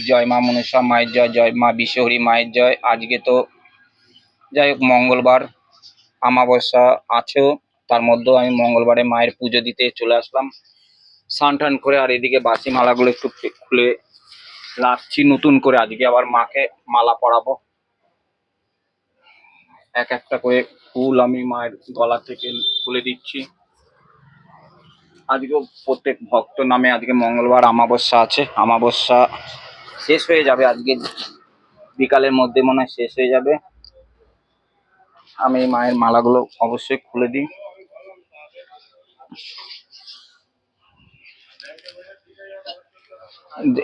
জয় মা মনসা মায়ের জয়, জয় মা বিশ্বহরি মায়ের জয়। আজকে তো যাই হোক মঙ্গলবার, আমাবস্যা আছেও, তার মধ্যেও আমি মঙ্গলবারে মায়ের পুজো দিতে চলে আসলাম স্নান টান করে। আর এদিকে বাসি মালাগুলো একটু খুলে রাখছি নতুন করে। আজকে আবার মাকে মালা পরাবো, এক একটা করে ফুল আমি মায়ের গলা থেকে খুলে দিচ্ছি। আজকেও প্রত্যেক ভক্ত নামে, আজকে মঙ্গলবার আমাবস্যা আছে, আমাবস্যা শেষ হয়ে যাবে আজকে বিকালের মধ্যে, মনে হয় শেষ হয়ে যাবে। আমি মায়ের মালাগুলো অবশ্যই খুলে দিই।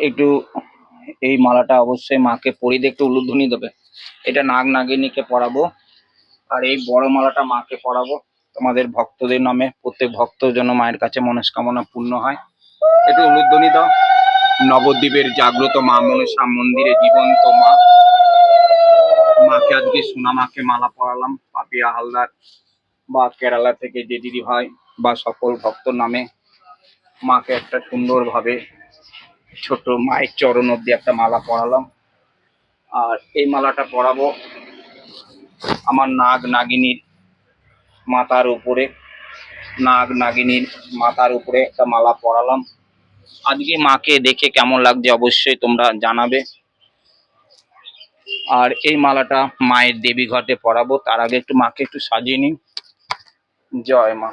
একটু এই মালাটা অবশ্যই মাকে পরিয়ে দিয়ে একটু উলুধ্বনি দেবে। এটা নাগ নাগিনীকে পরাবো, আর এই বড় মালাটা মাকে পরাবো তোমাদের ভক্তদের নামে। প্রত্যেক ভক্ত যেন মায়ের কাছে মনস্কামনা পূর্ণ হয়। একটু উলুধ্বনি দাও। নবদ্বীপের জাগ্রত মা মনসা মন্দিরে জীবন্ত মা, মাকে আজকে সোনা মাকে মালা পরালাম। পাপিয়া হালদার বা কেরালা থেকে যে দিদি ভাই বা সকল ভক্তর নামে মাকে একটা সুন্দরভাবে ছোট মায়ের চরণ অব্দি একটা মালা পরালাম। আর এই মালাটা পরাবো আমার নাগ নাগিনীর মাথার উপরে, নাগ নাগিনীর মাথার উপরে একটা মালা পরালাম। আজকে মাকে দেখে কেমন লাগছে অবশ্যই তোমরা জানাবে। আর এই মালাটা মায়ের দেবী ঘটে পরাবো, তার আগে একটু মাকে একটু সাজিয়ে নিই। জয় মা,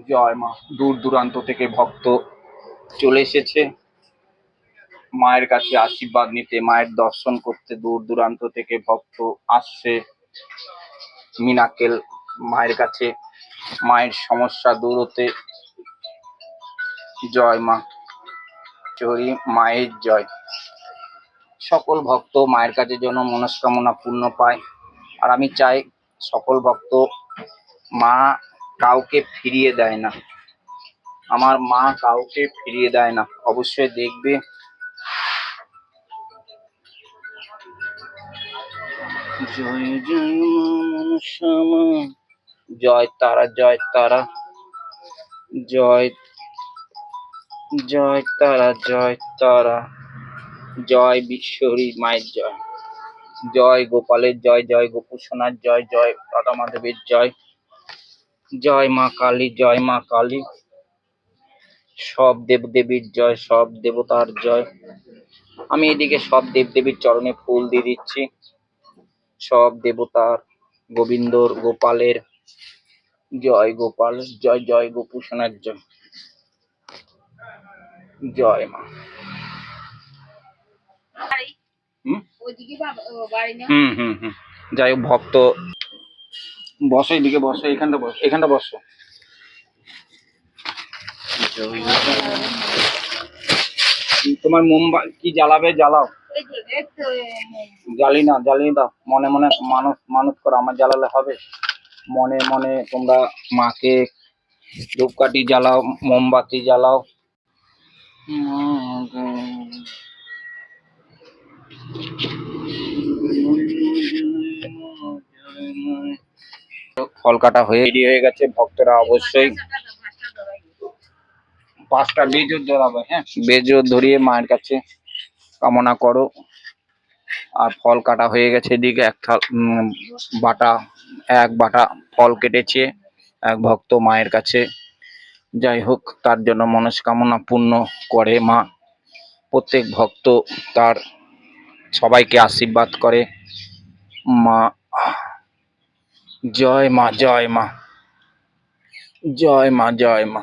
জয় মা। দূর দূরান্ত থেকে ভক্ত চলে এসেছে মায়ের কাছে আশীর্বাদ নিতে, মায়ের দর্শন করতে। দূর দূরান্ত থেকে ভক্ত আসছে মিনাকেল মায়ের কাছে মায়ের সমস্যা দূর হতে। জয় মা চরি মায়ের জয়। সকল ভক্ত মায়ের কাছে যেন মনস্কামনা পূর্ণ পায়। আর আমি চাই সকল ভক্ত, মা কাউকে ফিরিয়ে দেয় না, আমার মা কাউকে ফিরিয়ে দেয় না। অবশ্যই দেখবে জয় জয় মা মনসা মা, জয় তারা, জয় তারা, জয় জয় তারা, জয় তারা, জয় বিশ্বহরি মায়ের জয়, জয় গোপালের জয়, জয় গোপু সোনার জয়, জয় রাধা মাধবের জয়, জয় মা কালী, জয় মা কালী। সব দেবদেবীর জয়, সব দেবতার জয়। আমি এদিকে সব দেবদেবীর চরণে ফুল দিয়ে দিচ্ছি। সব দেবতার, গোবিন্দর, গোপালের জয়, গোপাল জয়, জয় গোপু সোনার জয়, জয় মা। হুম হুম হুম যাই হোক ভক্ত বসো, এদিকে বসো, এখানটা বসো, এখানটা বসো। তোমার মোমবাতি জ্বালাবে, জ্বালাও। জ্বালি না, জ্বালিয়ে দাও। মনে মনে মানুষ মানুষ করো, আমার জ্বালালে হবে? মনে মনে তোমরা মাকে ধূপকাঠি জ্বালাও, মোমবাতি জ্বালাও। ফল কাটা হয়ে রেডি হয়ে গেছে, ভক্তরা অবশ্যই 5টা বেজোর ধরাবে। হ্যাঁ, বেজোর ধরিয়ে মায়ের কাছে কামনা করো। আর ফল কাটা হয়ে গেছে, এদিকে বাটা, এক বাটা ফল কেটেছে এক ভক্ত মায়ের কাছে। যাই হোক, তার জন্য মনস্কামনা পূর্ণ করে মা। প্রত্যেক ভক্ত তার সবাইকে আশীর্বাদ করে মা। জয় মা, জয় মা, জয় মা, জয় মা।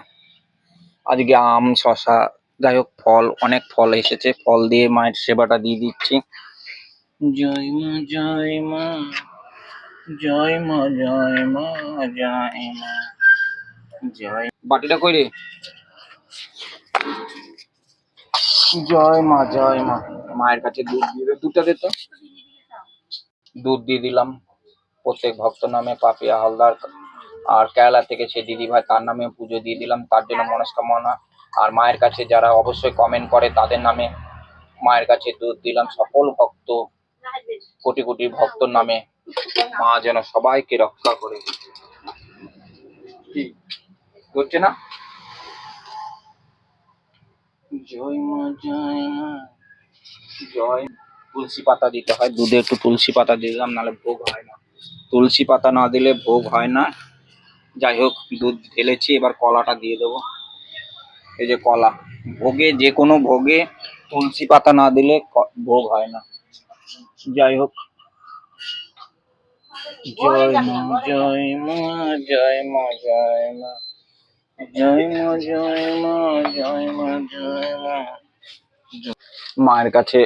আজকে আম, শশা, যাই হোক ফল, অনেক ফল এসেছে, ফল দিয়ে মায়ের সেবাটা দিয়ে দিচ্ছি। জয় মা, জয় মা, জয় মা, জয় মা, জয় মা, জয়। বাটিটা কই রে? জয় মা, জয় মা। মায়ের কাছে দুধ দিয়ে দে, দুধটা দে তো। দুধ দিয়ে দিলাম প্রত্যেক ভক্ত নামে। পাপিয়া হালদার আর কেরালা থেকে সে দিদি ভাই, তার নামে পুজো দিয়ে দিলাম, তার জন্য মনস্কামনা। আর মায়ের কাছে যারা অবশ্যই কমেন্ট করে তাদের নামে মায়ের কাছে দুধ দিলাম। সকল ভক্ত, কোটি কোটি ভক্তর নামে মা যেন সবাইকে রক্ষা করে। কি হচ্ছে না? জয় মা জয় মা জয়। তুলসী পাতা দিতে হয়, দুধে একটু তুলসী পাতা দিলাম, নাহলে ভোগ হয় না। তুলসী পাতা না দিলে ভোগ হয় না। যাই হোক, দুধ ঢেলেছি, এবার কলাটা দিয়ে দেবো। এই যে কলা, ভোগে যে কোনো ভোগে তুলসী পাতা না দিলে ভোগ হয় না। যাই হোক, জয় মা জয় মা জয় মা জয় মা জয় মা জয় মা জয় মা জয় মা। মায়ের কাছে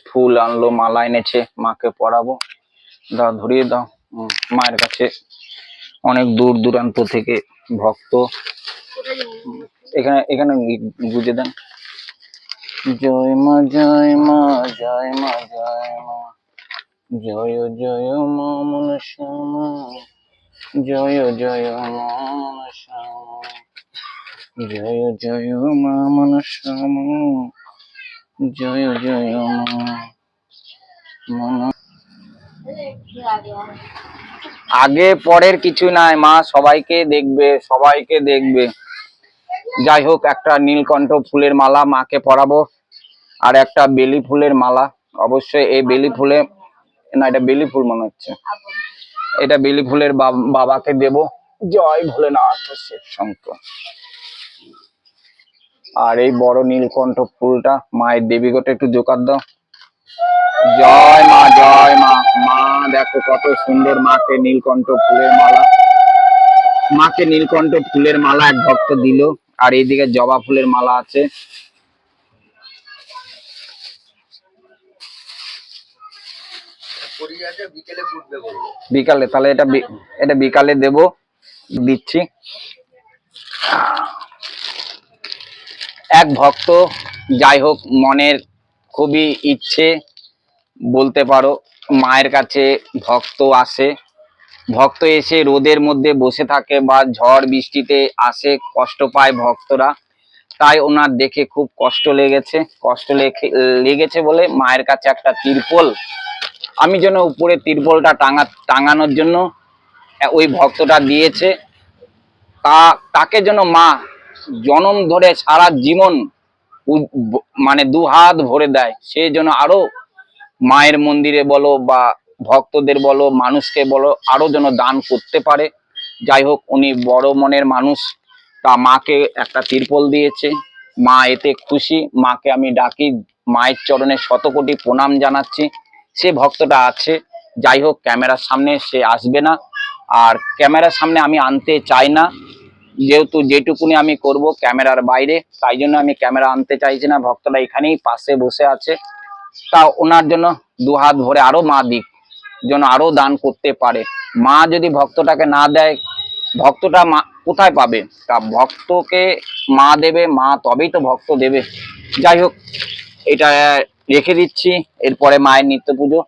ফুল আনলো, মালা এনেছে, মাকে পরাবো। দাও, ধরিয়ে দাও। মায়ের কাছে অনেক দূর দূরান্ত থেকে ভক্ত, এখানে এখানে গুজে দেন। জয় মা জয় মা জয় মা জয় মা জয় জয় মা মনসামা জয় জয় মা মনসামা জয় জয় মা মনসামা জয় জয় মা। আগে পরের কিছু নাই, মা সবাইকে দেখবে, সবাইকে দেখবে। যাই হোক, একটা নীলকণ্ঠ ফুলের মালা মাকে পরাবো, আর একটা বেলি ফুলের মালা। অবশ্যই এই বেলি ফুলে, না এটা বেলি ফুল মনে হচ্ছে, এটা বেলি ফুলের বাবাকে দেব। জয় ভোলেনাথ শিব শঙ্কর। আর এই বড় নীলকণ্ঠ ফুলটা মায়ের দেবী গোটে একটু জোকার দাও। জয় মা জয় মা। মা দেখো কত সুন্দর, মাকে নীলকণ্ঠ ফুলের মালা, মাকে নীলকণ্ঠ ফুলের মালা এক ভক্ত দিল। আর এইদিকে জবা ফুলের মালা আছে। বিকালে, তাহলে এটা বিকালে দেব, দিচ্ছি। এক ভক্ত, যাই হোক, মনের খুবই ইচ্ছে বলতে পারো, মায়ের কাছে ভক্ত আসে, ভক্ত এসে রোদের মধ্যে বসে থাকে বা ঝড় বৃষ্টিতে আসে, কষ্ট পায় ভক্তরা। তাই ওনার দেখে খুব কষ্ট লেগেছে, লেগেছে বলে মায়ের কাছে একটা তিরপল, আমি যেন উপরে তিরপলটা টাঙানোর জন্য ওই ভক্তটা দিয়েছে। তাকে যেন মা জনম ধরে সারা জীবন মানে দু হাত ভরে দেয়, সে যেন আরো মায়ের মন্দিরে বলো বা ভক্তদের বলো, মানুষকে বলো, আরো যেন দান করতে পারে। যাই হোক, উনি বড় মনের মানুষ, তা মাকে একটা তিরপল দিয়েছে। মা এতে খুশি, মাকে আমি ডাকি, মায়ের চরণে শতকোটি প্রণাম জানাচ্ছি। সে ভক্তটা আছে, যাই হোক, ক্যামেরার সামনে সে আসবে না, আর ক্যামেরার সামনে আমি আনতে চাই না, যেহেতু যেটুকুনি আমি করব ক্যামেরার বাইরে, তাই জন্য আমি ক্যামেরা আনতে চাইছি না। ভক্তটা এখানেই পাশে বসে আছে, তা ওনার জন্য দু হাত ভরে আরো মা দিক, যেন আরো দান করতে পারে। মা যদি ভক্তটাকে না দেয়, ভক্তটা মা কোথায় পাবে? তা ভক্তকে মা দেবে, মা তবেই তো ভক্ত দেবে। যাই হোক, এটা রেখে দিচ্ছি, এরপরে মায়ের নিত্য পুজো।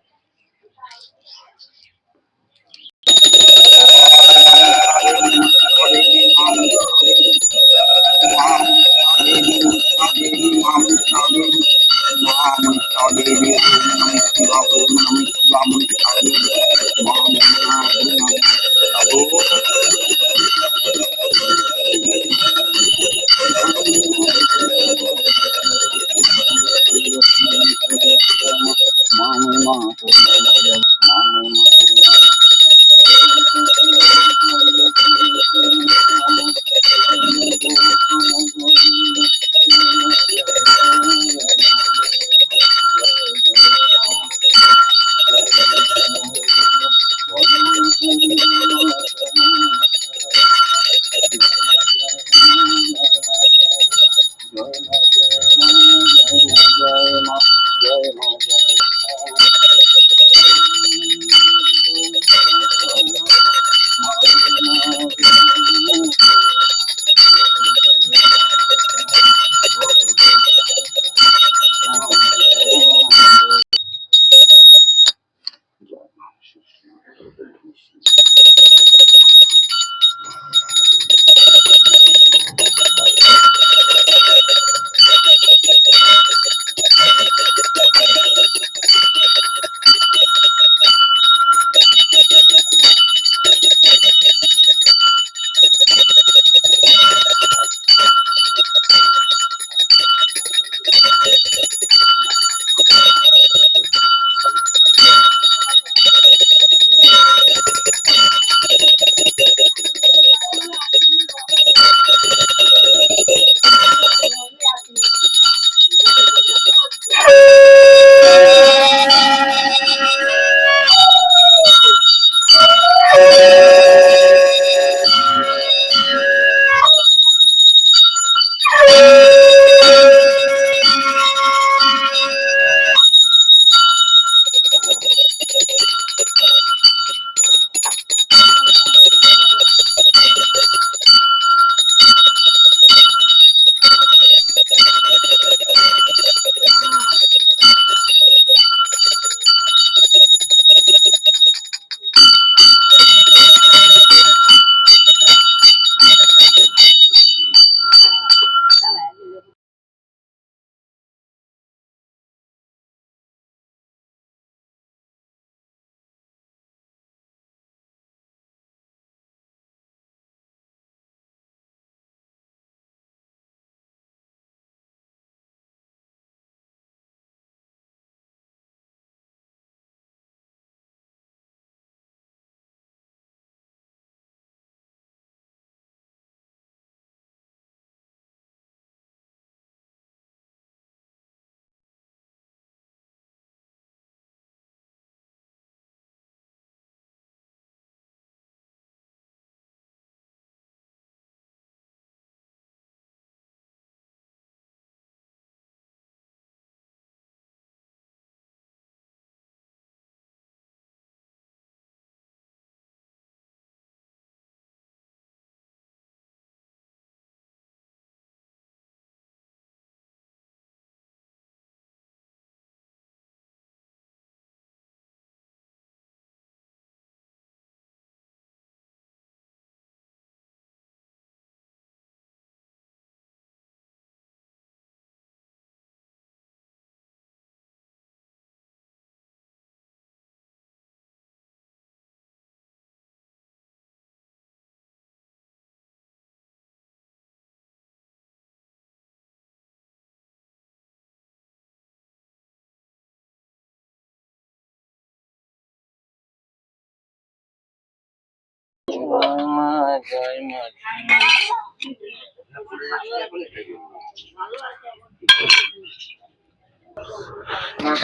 মা জয় মা।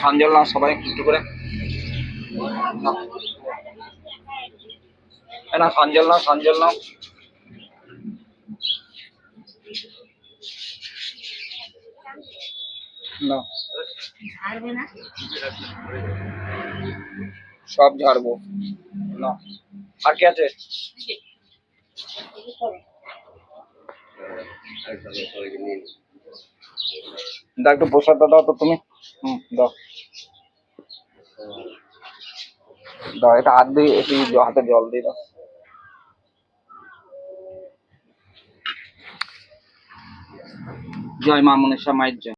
সাঞ্জল নাও সবাই একটু করে, না সাঞ্জল নাও, সাঞ্জল নাও। না সব ঝাড়বো না। আর কি আছে? দাও একটু প্রসাদটা দাও তো তুমি। দাও দাও, এটা হাত দিয়ে একটু হাতে জল দিয়ে দাও। জয় মা মনসা মায়ের জয়।